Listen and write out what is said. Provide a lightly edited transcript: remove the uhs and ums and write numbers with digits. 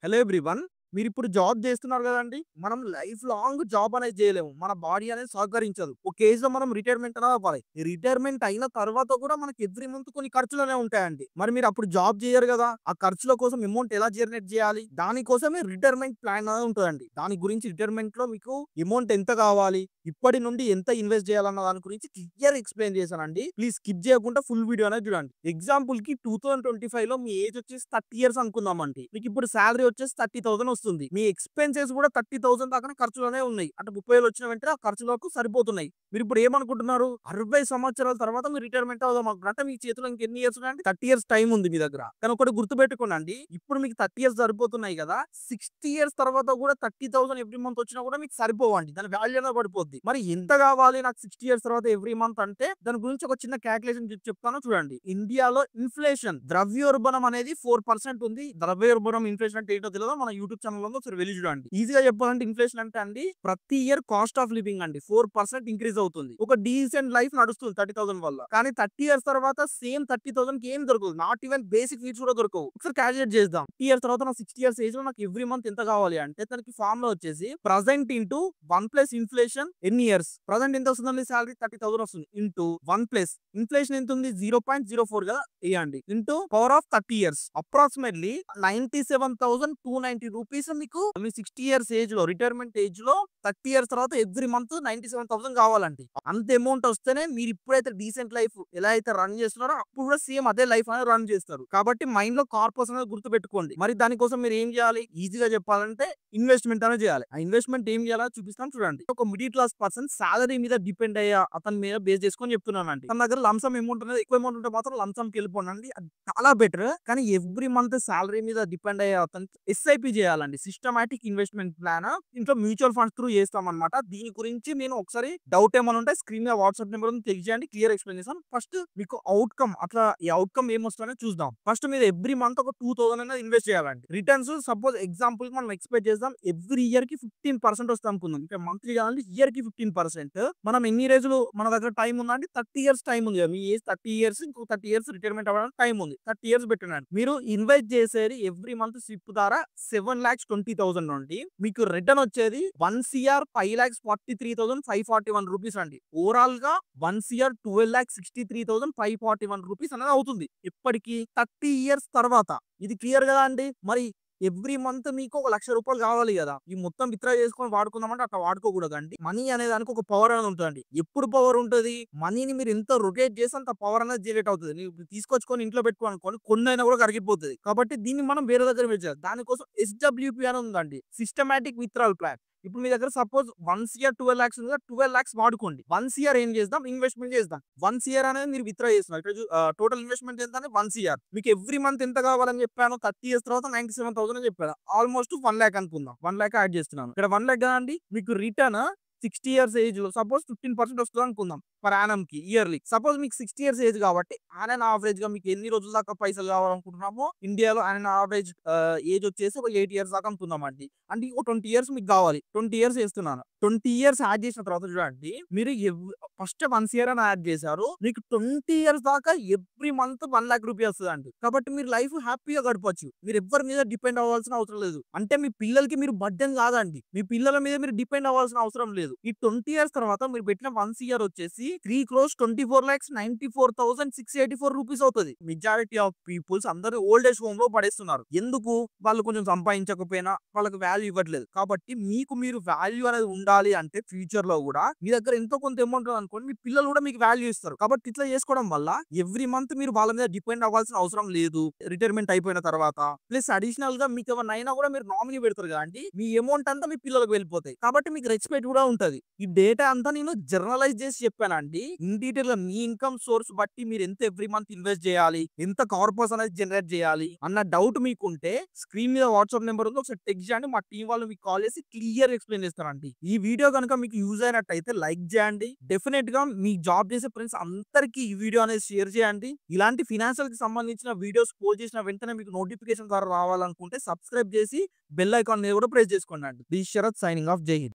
Hello everyone. మీరిప్పుడు job జేస్తున్నారు గదండీ! మనం లైఫ్ లాంగ్ జాబ్ అనేది జేయలేము. మన బాడీ అనేది సహకరించదు. ఒక ఏజ్‌లో మనం రిటైర్మెంట్ అనేది అవ్వాలి. ఈ రిటైర్మెంట్ అయిన తర్వాత గూడా మనకి ఎవ్రీ మంత్ కొన్ని ఖర్చులనేవి ఉంటాయండి. మరి మీరప్పుడు జాబ్ జేయరు గదా! ఆ ఖర్చుల కోసం అమౌంట్ ఎలా జనరేట్ జేయాలి? దానికోసమే రిటైర్మెంట్ ప్లాన్ అనేది ఉంటదండి. దాని గురించి రిటైర్మెంట్‌లో మీకు అమౌంట్ ఎంత గావాలి? ఇప్పటి నుండి ఎంత ఇన్వెస్ట్ జేయాలన్న దాని గురించి క్లియర్‌గా ఎక్స్‌ప్లెయిన్ చేశానండి. ప్లీజ్ స్కిప్ జేయకుండా ఫుల్ వీడియో అనేది జూడండి. ఎగ్జాంపుల్‌కి 2025లో మీ ఏజ్ వచ్చేసి 30 ఇయర్స్ అనుకుందామండి. మీకిప్పుడు సాలరీ వచ్చేసి 30,000 వస్తుంది. మీ ఎక్స్‌పెన్సెస్ గూడా 30,000 దాకానే ఖర్చులనే ఉన్నాయి. అంటే 30,000 వచ్చిన వెంటనే ఆ ఖర్చులకు సరిపోతున్నాయి. మీరిప్పుడు ఏమనుకుంటున్నారు? 60 సంవత్సరాల తర్వాత మీరు రిటైర్మెంట్ అవుదాం అనుకుంటున్నారు. అంటే మీ చేతిలో ఇంకెన్ని ఇయర్స్ ఉన్నాయండి? 30 ఇయర్స్ టైమ్ ఉంది మీ దగ్గర. కానీ ఒకటి గుర్తుపెట్టుకోండి. ఇప్పుడు మీకు 30 ఇయర్స్ సరిపోతున్నాయి గదా! 60 ఇయర్స్ తర్వాత గూడా 30,000 ఎవ్రీ మంత్ వచ్చినా గూడా మీకు సరిపోవండి. దాని వాల్యూ అనేది పడిపోద్ది. మరి ఎంత గావాలి నాకు 60 ఇయర్స్ తర్వాత ఎవ్రీ మంత్ అంటే దాని గురించి ఒక చిన్న కాలిక్యులేషన్ చెప్తాను చూడండి. ఇండియాలో ఇన్‌ఫ్లేషన్ ద్రవ్యోల్బణం అనేది 4% ఉంది. ద్రవ్యోల్బణం, ఇన్‌ఫ్లేషన్ అంటే ఏంటో తెలవదా? మన యూట్యూబ్ ఛానెల్‌లో ఉంది. ఒకసారి వెళ్లి చూడండి. ఈజీగా చెప్పాలంటే ఇన్‌ఫ్లేషన్ అంటే అండి ప్రతి ఇయర్ కాస్ట్ ఆఫ్ లివింగ్ అండి 4% ఇంక్రీజ్ అవుతుంది. ఒక డీసెంట్ లైఫ్ నడుస్తుంది 30,000 వల్ల. కానీ 30 ఇయర్స్ తర్వాత సేమ్ 30,000కి ఏం దొరకదు. నాట్ ఈవెన్ బేసిక్ నీడ్స్ కూడా దొరకవు. ఒకసారి కాలిక్యులేట్ చేద్దాం. 30 ఇయర్స్ తర్వాత నా 60 ఇయర్స్ ఏజ్‌లో నాకు ఎవ్రీ మంత్ ఎంత కావాలి అంటే దానికి ఫార్ములా వచ్చేసి ప్రెజెంట్ ఇంటూ 1 ప్లస్ ఇన్‌ఫ్లేషన్ ఎన్ని ఇయర్స్? ప్రెజెంట్ ఎంత వస్తుందండి సాలరీ 30,000 వస్తుంది. ఇంటూ 1 ప్లస్ ఇన్‌ఫ్లేషన్ ఎంత ఉంది? 0.04 కదా ఎయ్యండి. Into power of 30 years. Approximately 97,290 rupees మీకు మీ 60 ఇయర్స్ ఏజ్‌లో రిటైర్మెంట్ ఏజ్‌లో 30 ఇయర్స్ తర్వాత ఎవ్రీ మంత్ 97,000 కావాలండి. అంత అమౌంట్ వస్తేనే మీరు ఇప్పుడైతే డీసెంట్ లైఫ్ ఎలా అయితే రన్ చేస్తున్నారో అప్పుడు కూడా సేమ్ అదే లైఫ్ అనేది రన్ చేస్తారు. కాబట్టి మైండ్‌లో కార్పస్ అనేది గుర్తుపెట్టుకోండి. మరి దానికోసం మీరు ఏం చేయాలి? ఈజీగా చెప్పాలంటే ఇన్వెస్ట్‌మెంట్ అనేది చేయాలి. ఆ ఇన్వెస్ట్‌మెంట్ ఏం చేయాలో చూపిస్తాను చూడండి. ఒక మిడిల్ క్లాస్ పర్సన్ సాలరీ మీద డిపెండ్ అయ్యే అతని మీద బేస్ చేసుకొని చెప్తున్నానండి. తన దగ్గర లంప్ సమ్ అమౌంట్ అనేది ఎక్కువ అమౌంట్ ఉంటే మాత్రం లంప్ సమ్‌కి వెళ్ళిపోండి. అది చాలా బెటర్. కానీ ఎవ్రీ మంత్ సాలరీ మీద డిపెండ్ అయ్యే అతను ఎస్ఐపి చేయాలండి. Systematic investment plan. ఇంట్లో మ్యూచువల్ ఫండ్స్ త్రూ చేస్తామన్నమాట. దీని గురించి నేను ఒకసారి డౌట్ ఏమైనా ఉంటే స్క్రీన్ మీద వాట్సాప్ నెంబర్ ఉంది చెక్ చేయండి. క్లియర్ ఎక్స్‌ప్లెయిన్ చేస్తాను. ఫస్ట్ మీకు అవుట్‌కమ్ అట్లా ఈ అవుట్‌కమ్ ఏమొస్తదనేది చూద్దాం. ఫస్ట్ మీరు ఎవ్రీ మంత్ ఒక 2,000 అనేది ఇన్వెస్ట్ చేయాలండి. రిటర్న్స్ సపోజ్ ఎగ్జాంపుల్‌కి మనం ఎక్స్‌పెక్ట్ చేద్దాం. ఎవ్రీ ఇయర్‌కి 15% వస్తది అనుకుందాం. ఇంకా మంత్లీ కాదండి ఇయర్‌కి 15%. మనం ఎన్ని రోజులు మన దగ్గర టైమ్ ఉందండి 30 ఇయర్స్ టైమ్ ఉంది కదా! మీ ఏజ్ 30 ఇయర్స్ ఇంకో 30 ఇయర్స్ రిటైర్మెంట్ అవ్వడానికి టైమ్ ఉంది. 30 ఇయర్స్ పెట్టినండి. మీరు ఇన్వెస్ట్ చేసేది ఎవ్రీ మంత్ స్లిప్ ద్వారా 7,20,000 నుండి మీకు రిటర్న్ వచ్చేది 1,05,43,541 రూపీస్ అండి. ఓవరాల్‌గా 1,12,63,541 రూపీస్ అనేది అవుతుంది. ఇప్పటికి 30 ఇయర్స్ తర్వాత. ఇది క్లియర్ గదా అండి. మరి ఎవ్రీ మంత్ మీకు ఒక రూ. 1,00,000 కావాలి గదా! ఈ మొత్తం విత్‌డ్రా చేసుకొని వాడుకుందామంటే అట్లా వాడుకోకూడదండి. మనీ అనే దానికి ఒక పవర్ అనేది ఉంటదండి. ఎప్పుడు పవర్ ఉంటది? మనీని మీరు ఎంత రొటేట్ చేస్తే అంత పవర్ అనేది జనరేట్ అవుతది. మీరు తీసుకొచ్చుకొని ఇంట్లో పెట్టుకోనుకోండి కొన్నైనా కూడా కరిగిపోతది. కాబట్టి దీన్ని మనం వేరే దగ్గర పెట్టాలి. దానికోసం ఎస్‌డబ్ల్యూపీ అని ఉందండి. Systematic withdrawal plan. ఇప్పుడు మీ దగ్గర సపోజ్ వన్స్ ఇయర్ 12,00,000 ఉంది కదా! 12,00,000 వాడుకోండి. వన్స్ ఇయర్ ఏం చేద్దాం? ఇన్వెస్ట్‌మెంట్ చేద్దాం. వన్స్ ఇయర్ అనేది మీరు విత్‌డ్రా చేస్తున్నారు. ఇక్కడ టోటల్ ఇన్వెస్ట్‌మెంట్ ఎంత అంటే వన్స్ ఇయర్. మీకు ఎవ్రీ మంత్ ఎంత కావాలని చెప్పాను? 30 ఇయర్స్ తర్వాత 97,000 అని చెప్పాను. ఆల్‌మోస్ట్ 1,00,000 అనుకుందాం. 1,00,000 యాడ్ చేస్తున్నాను. ఇక్కడ 1,00,000 కదండీ! మీకు రిటర్న్ 60 ఇయర్స్ ఏజ్‌లో సపోజ్ 15% వస్తదనుకుందాం. పర్ యానమ్‌కి ఇయర్‌లీ. సపోజ్ మీకు 60 ఇయర్స్ ఏజ్ కాబట్టి ఆన్ అండ్ యావరేజ్‌గా మీకు ఎన్ని రోజుల దాకా పైసలు కావాలనుకుంటున్నామో ఇండియాలో ఆన్ అండ్ యావరేజ్ ఏజ్ వచ్చేసి ఒక 8 ఇయర్స్ దాకా అనుకుందామండి. అంటే ఇంకో 20 ఇయర్స్ మీకు కావాలి. 20 ఇయర్స్ ఏస్తున్నాను. 20 ఇయర్స్ యాడ్ చేసిన తర్వాత చూడండి మీరు ఫస్ట్ వన్స్ ఇయర్ అని యాడ్ చేశారు. మీకు 20 ఇయర్స్ దాకా ఎవ్రీ మంత్ 1,00,000 రూపీస్ వస్తదండి. కాబట్టి మీరు లైఫ్ హ్యాపీగా గడపొచ్చు. మీరు ఎవ్వరి మీద డిపెండ్ అవ్వాల్సిన అవసరం లేదు. అంటే మీ పిల్లలకి మీరు బర్డెన్ కాదండి. మీ పిల్లల మీద మీరు డిపెండ్ అవ్వాల్సిన అవసరం లేదు. ఈ 20 ఇయర్స్ తర్వాత మీరు పెట్టిన వన్స్ ఇయర్ వచ్చేసి 3,24,94,684 రూపీస్ అవుతది. మెజారిటీ ఆఫ్ పీపుల్స్ అందరూ ఓల్డ్ ఏజ్ హోమ్‌లో పడేస్తున్నారు. ఎందుకు? వాళ్ళు కొంచెం సంపాదించకపోయినా వాళ్ళకి వాల్యూ ఇవ్వట్లేదు. కాబట్టి మీకు మీరు వాల్యూ అనేది ఉండాలి అంటే ఫ్యూచర్‌లో గూడా మీ దగ్గర ఎంతో కొంత అమౌంట్ ఉందనుకోండి మీ పిల్లలు కూడా మీకు వాల్యూ ఇస్తారు. కాబట్టి ఇట్లా చేసుకోవడం వల్ల ఎవ్రీ మంత్ మీరు వాళ్ళ మీద డిపెండ్ అవ్వాల్సిన అవసరం లేదు. రిటైర్మెంట్ అయిపోయిన తర్వాత. ప్లస్ అడిషనల్‌గా మీకేమన్నా అయినా కూడా మీరు నామినీ పెడతారు కదండీ! మీ అమౌంట్ అంతా మీ పిల్లలకు వెళ్ళిపోతాయి. కాబట్టి మీకు రెస్పెక్ట్ కూడా ఉంటది. ఈ డేటా అంతా నేను జనరలైజ్ చేసి చెప్పానండి. ఇన్ డీటెయిల్‌గా మీ ఇన్‌కమ్ సోర్స్ బట్టి మీరు ఎంత ఎవ్రీ మంత్ ఇన్వెస్ట్ చేయాలి? ఎంత కార్పస్ అనేది జనరేట్ చేయాలి? అన్న డౌట్ మీకుంటే స్క్రీన్ మీద వాట్సాప్ నంబర్ ఉంది. ఒకసారి టెక్స్ట్ చేయండి. మా టీమ్ వాళ్ళు మీకు కాల్ చేసి క్లియర్‌గా ఎక్స్‌ప్లెయిన్ చేస్తారండి. ఈ వీడియో గనుక మీకు యూజ్ అయినట్టయితే లైక్ చేయండి. డెఫినెట్‌గా మీ జాబ్ చేసే ఫ్రెండ్స్ అందరికీ ఈ వీడియో అనేది షేర్ చేయండి. ఇలాంటి ఫైనాన్షియల్‌కి సంబంధించిన వీడియోస్ పోస్ట్ చేసిన వెంటనే మీకు నోటిఫికేషన్ ద్వారా రావాలనుకుంటే సబ్స్క్రైబ్ చేసి బెల్ ఐకాన్ మీద కూడా ప్రెస్ చేసుకోండి. This Sharath signing off. జై హింద్.